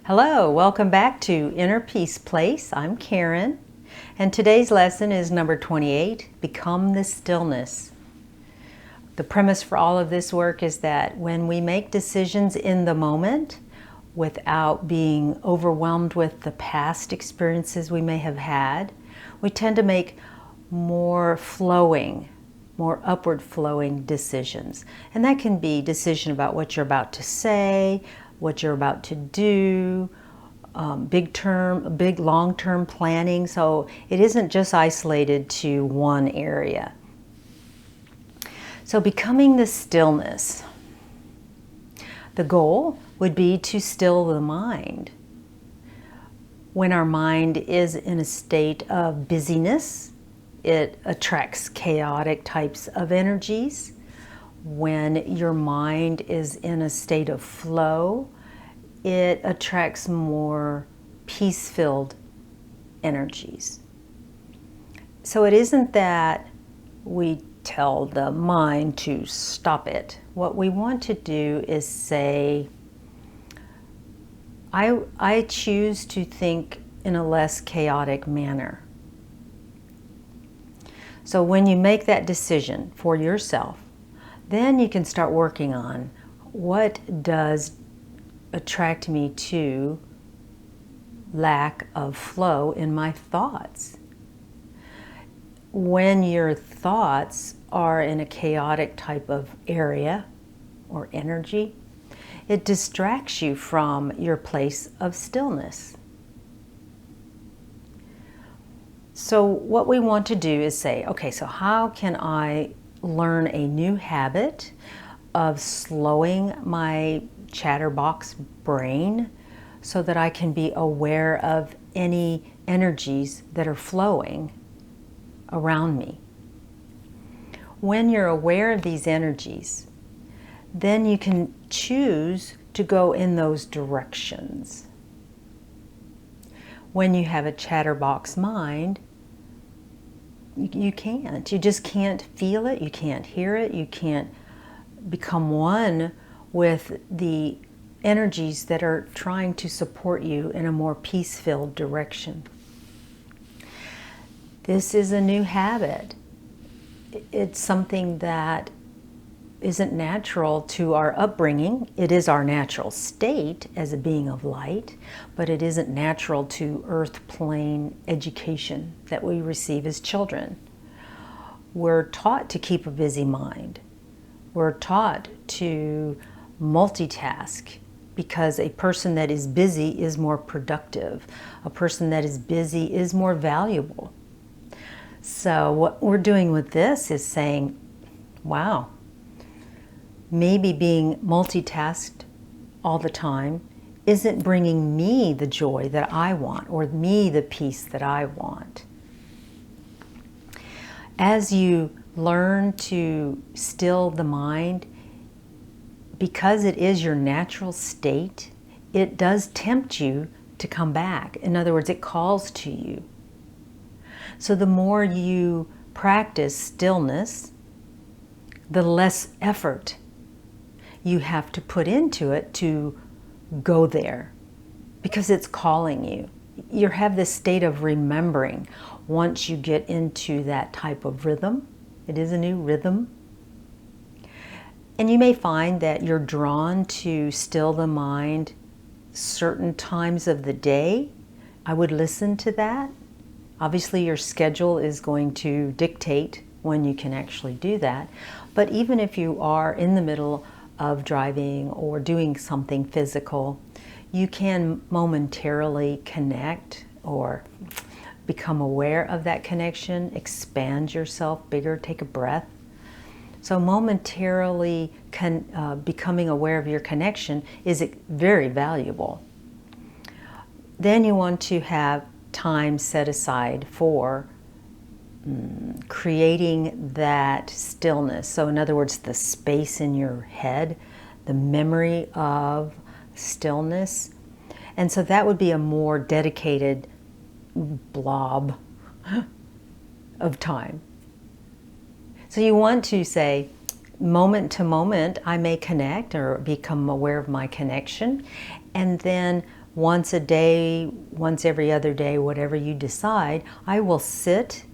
Hello, welcome back to Inner Peace Place. I'm Karen, and today's lesson is number 28, Become the Stillness. The premise for all of this work is that when we make decisions in the moment, without being overwhelmed with the past experiences we may have had, we tend to make more upward flowing decisions. And that can be decision about what you're about to say, what you're about to do, big long-term planning. So it isn't just isolated to one area. So becoming the stillness. The goal would be to still the mind. When our mind is in a state of busyness, it attracts chaotic types of energies. When your mind is in a state of flow, it attracts more peace-filled energies. So it isn't that we tell the mind to stop it. What we want to do is say, I choose to think in a less chaotic manner. So when you make that decision for yourself, then you can start working on what does attract me to lack of flow in my thoughts. When your thoughts are in a chaotic type of area or energy, it distracts you from your place of stillness. So what we want to do is say, okay, so how can I learn a new habit of slowing my chatterbox brain so that I can be aware of any energies that are flowing around me. When you're aware of these energies, then you can choose to go in those directions. When you have a chatterbox mind, you can't. You just can't feel it, you can't hear it, you can't become one with the energies that are trying to support you in a more peace-filled direction. This is a new habit. It's something that isn't natural to our upbringing. It is our natural state as a being of light, but it isn't natural to earth plane education that we receive as children. We're taught to keep a busy mind. We're taught to multitask because a person that is busy is more productive. A person that is busy is more valuable. So what we're doing with this is saying, wow, maybe being multitasked all the time isn't bringing me the joy that I want or me the peace that I want. As you learn to still the mind, because it is your natural state, it does tempt you to come back. In other words, it calls to you. So the more you practice stillness, the less effort you have to put into it to go there, because it's calling you. You have this state of remembering once you get into that type of rhythm. It is a new rhythm. And you may find that you're drawn to still the mind certain times of the day. I would listen to that. Obviously, your schedule is going to dictate when you can actually do that. But even if you are in the middle of driving or doing something physical, you can momentarily connect or become aware of that connection, expand yourself bigger, take a breath. So momentarily becoming aware of your connection is very valuable. Then you want to have time set aside for creating that stillness. So in other words, the space in your head, the memory of stillness. And so that would be a more dedicated blob of time. So you want to say, moment to moment, I may connect or become aware of my connection. And then once a day, once every other day, whatever you decide, I will sit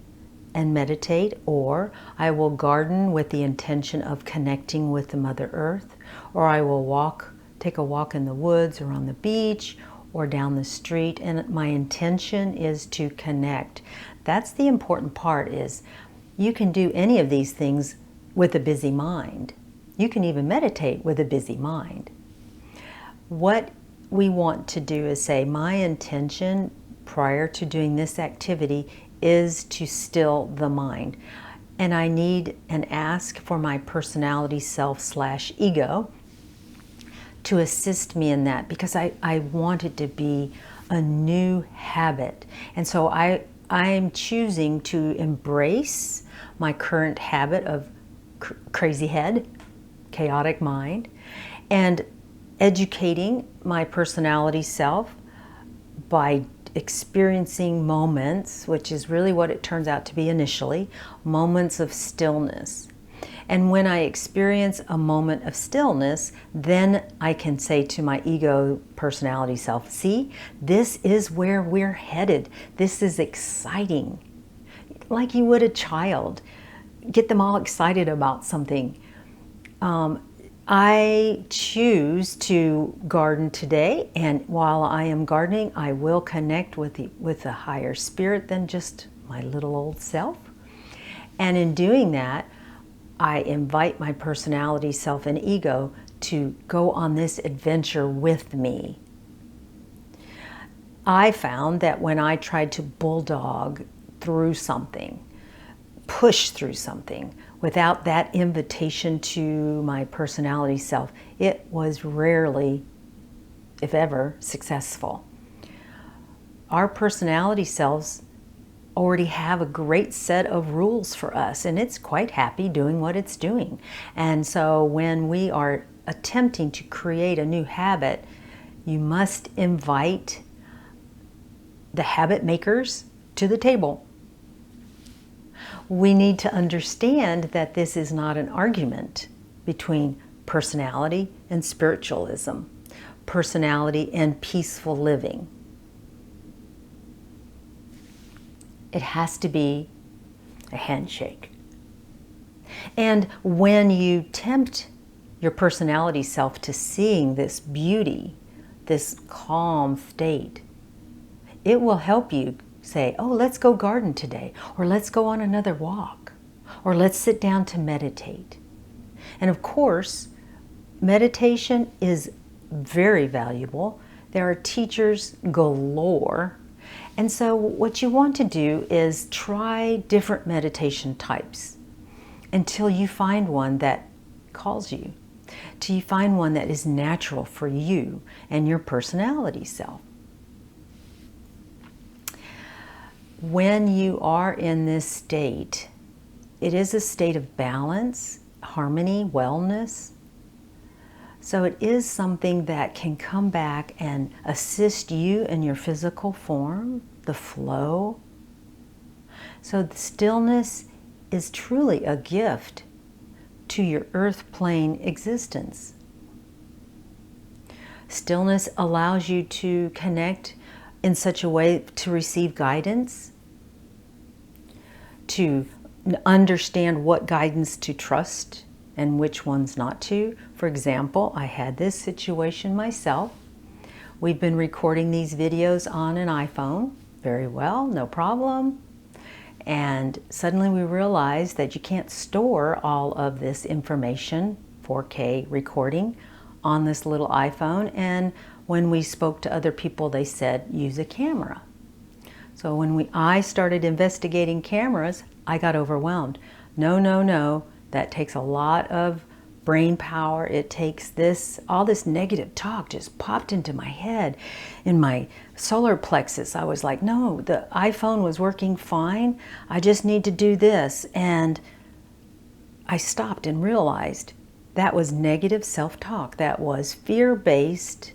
and meditate, or I will garden with the intention of connecting with the Mother Earth, or I will take a walk in the woods or on the beach or down the street, and my intention is to connect. That's the important part, is you can do any of these things with a busy mind. You can even meditate with a busy mind. What we want to do is say, my intention prior to doing this activity is to still the mind. And I need and ask for my personality self/ego to assist me in that, because I want it to be a new habit. And so I'm choosing to embrace my current habit of crazy head, chaotic mind, and educating my personality self by experiencing moments, which is really what it turns out to be initially, moments of stillness. And when I experience a moment of stillness, then I can say to my ego personality self, see, this is where we're headed. This is exciting. Like you would a child. Get them all excited about something. I choose to garden today, and while I am gardening, I will connect with the higher spirit than just my little old self. And in doing that, I invite my personality self and ego to go on this adventure with me. I found that when I tried to bulldog through something, push through something, without that invitation to my personality self, it was rarely, if ever, successful. Our personality selves already have a great set of rules for us, and it's quite happy doing what it's doing. And so when we are attempting to create a new habit, you must invite the habit makers to the table. We need to understand that this is not an argument between personality and spiritualism, personality and peaceful living. It has to be a handshake. And when you tempt your personality self to seeing this beauty, this calm state, it will help you say, oh, let's go garden today, or let's go on another walk, or let's sit down to meditate. And of course, meditation is very valuable. There are teachers galore. And so what you want to do is try different meditation types until you find one that calls you, till you find one that is natural for you and your personality self. When you are in this state, it is a state of balance, harmony, wellness. So it is something that can come back and assist you in your physical form, the flow. So the stillness is truly a gift to your earth plane existence. Stillness allows you to connect in such a way to receive guidance, to understand what guidance to trust and which ones not to. For example, I had this situation myself. We've been recording these videos on an iPhone. Very well, no problem. And suddenly we realized that you can't store all of this information, 4K recording, on this little iPhone. And when we spoke to other people, they said, use a camera. So when I started investigating cameras, I got overwhelmed. No, that takes a lot of brain power. It takes all this negative talk just popped into my head, in my solar plexus. I was like, no, the iPhone was working fine. I just need to do this. And I stopped and realized that was negative self-talk. That was fear-based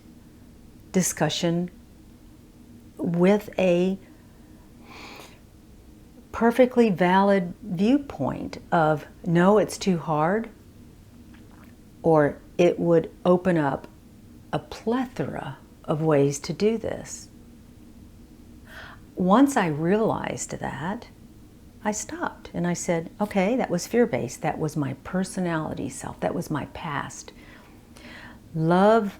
discussion with a perfectly valid viewpoint of, no, it's too hard, or it would open up a plethora of ways to do this. Once I realized that, I stopped and I said, okay, that was fear-based. That was my personality self. That was my past. Love,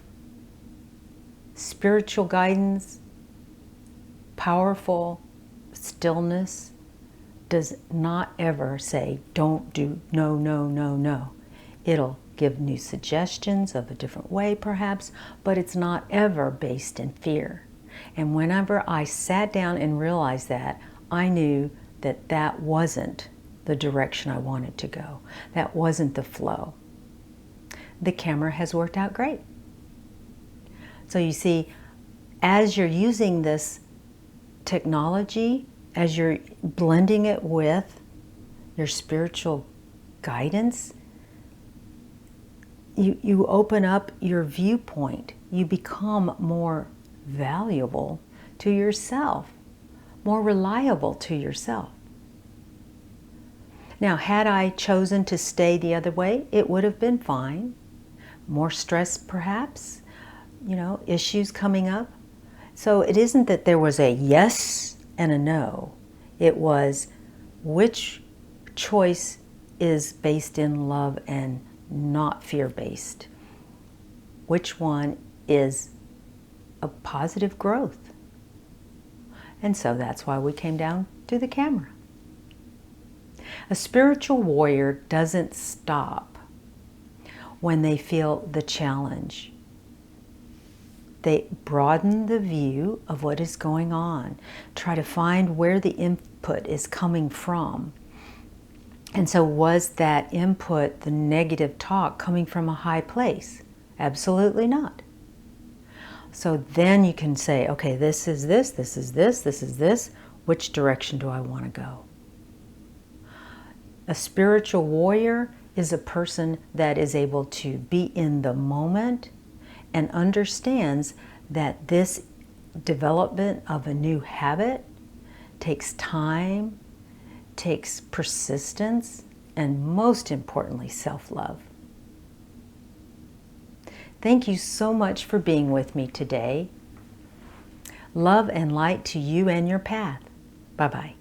spiritual guidance, powerful stillness does not ever say, don't do, no, no, no, no. It'll give new suggestions of a different way perhaps, but it's not ever based in fear. And whenever I sat down and realized that, I knew that that wasn't the direction I wanted to go. That wasn't the flow. The camera has worked out great. So you see, as you're using this technology, as you're blending it with your spiritual guidance, you open up your viewpoint. You become more valuable to yourself, more reliable to yourself. Now, had I chosen to stay the other way, it would have been fine. More stress perhaps, issues coming up. So it isn't that there was a yes and a no. It was which choice is based in love and not fear-based. Which one is a positive growth? And so that's why we came down to the camera. A spiritual warrior doesn't stop when they feel the challenge. They broaden the view of what is going on, try to find where the input is coming from. And so was that input, the negative talk, coming from a high place? Absolutely not. So then you can say, okay, this is this, this is this, this is this. Which direction do I want to go? A spiritual warrior is a person that is able to be in the moment and understands that this development of a new habit takes time, takes persistence, and most importantly, self-love. Thank you so much for being with me today. Love and light to you and your path. Bye-bye.